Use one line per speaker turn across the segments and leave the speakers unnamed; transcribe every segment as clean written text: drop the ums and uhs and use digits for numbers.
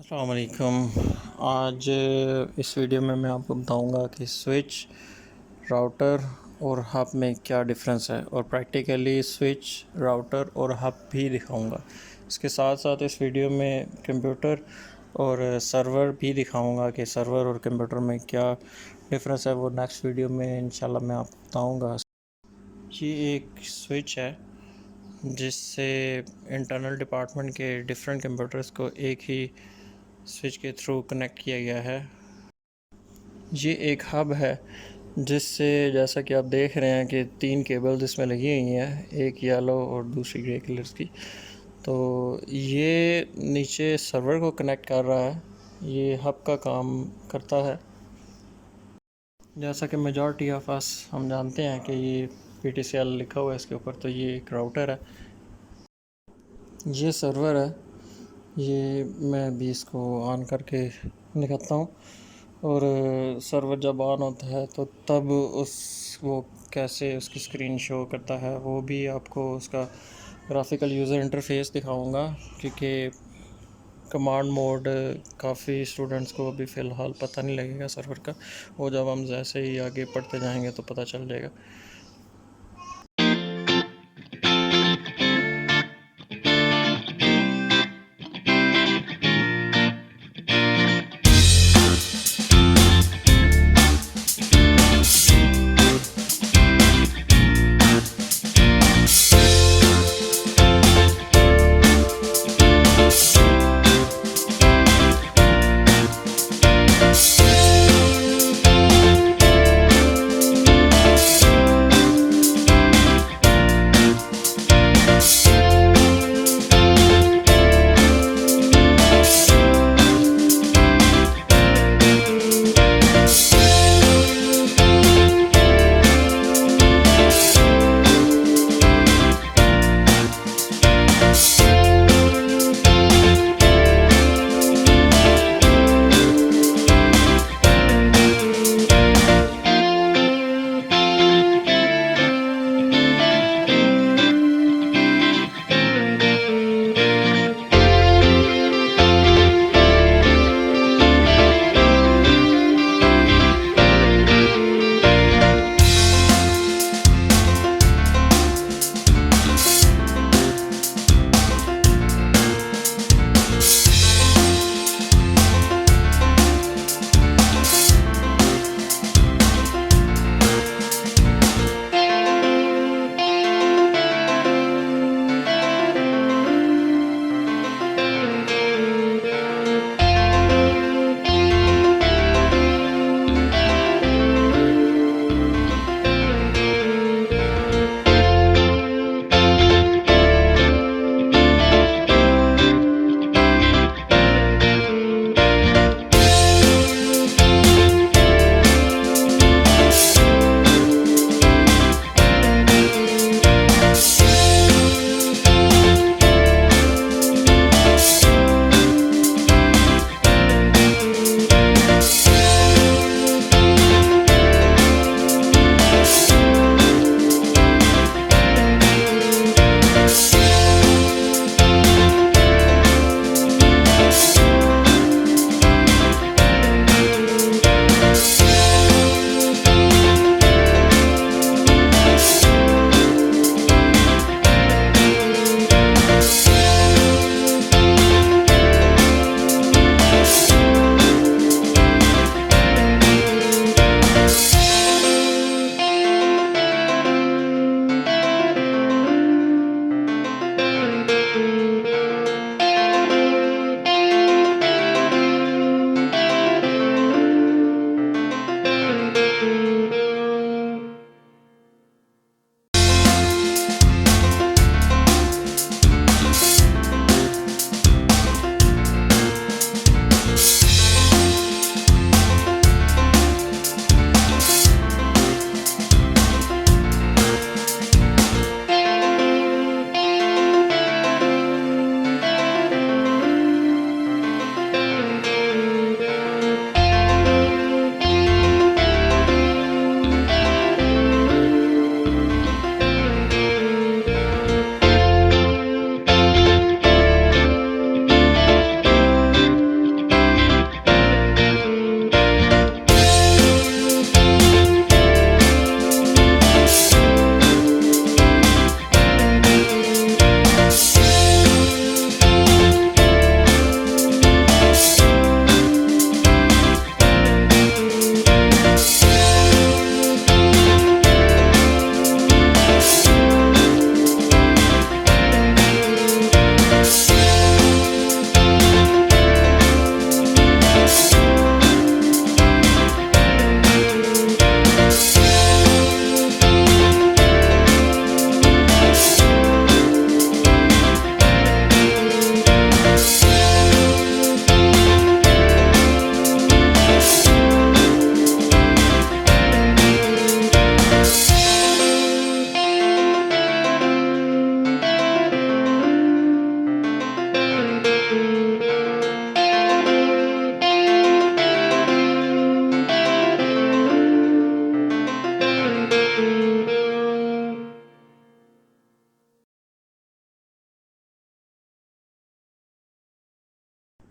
अस्सलाम वालेकुम। आज इस वीडियो में मैं आपको बताऊंगा कि स्विच, राउटर और हब में क्या डिफरेंस है और प्रैक्टिकली स्विच, राउटर और हब भी दिखाऊंगा। इसके साथ साथ इस वीडियो में कंप्यूटर और सर्वर भी दिखाऊंगा कि सर्वर और कंप्यूटर में क्या डिफरेंस है। वो नेक्स्ट वीडियो में इंशाल्लाह मैं आपको बताऊंगा। ये एक स्विच है जिससे इंटरनल डिपार्टमेंट के डिफरेंट कंप्यूटर्स को एक ही स्विच के थ्रू कनेक्ट किया गया है। ये एक हब है जिससे, जैसा कि आप देख रहे हैं कि 3 केबल्स इसमें लगी हुई हैं, एक येलो और दूसरी ग्रे कलर्स की। तो ये नीचे सर्वर को कनेक्ट कर रहा है, ये हब का काम करता है। जैसा कि मेजॉरिटी ऑफ अस हम जानते हैं कि ये PTCL लिखा हुआ है इसके ऊपर, तो ये एक राउटर है, ये सर्वर है। ये मैं भी इसको ऑन करके दिखाता हूँ। और सर्वर जब ऑन होता है तो तब वो कैसे उसकी स्क्रीन शो करता है वो भी आपको उसका ग्राफिकल यूज़र इंटरफेस दिखाऊंगा, क्योंकि कमांड मोड काफ़ी स्टूडेंट्स को अभी फ़िलहाल पता नहीं लगेगा सर्वर का। वो जब हम जैसे ही आगे पढ़ते जाएंगे तो पता चल जाएगा।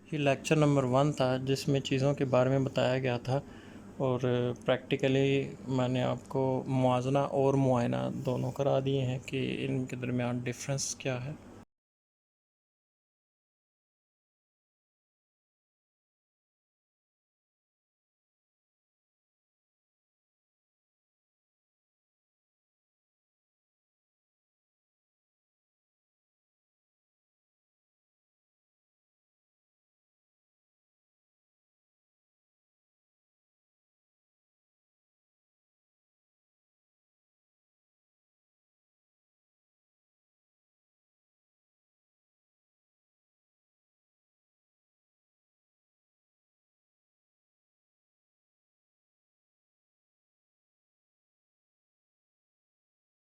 ये लेक्चर नंबर 1 था जिसमें चीज़ों के बारे में बताया गया था और प्रैक्टिकली मैंने आपको मुआवजा और मुआयना दोनों करा दिए हैं कि इनके दरमियान डिफरेंस क्या है।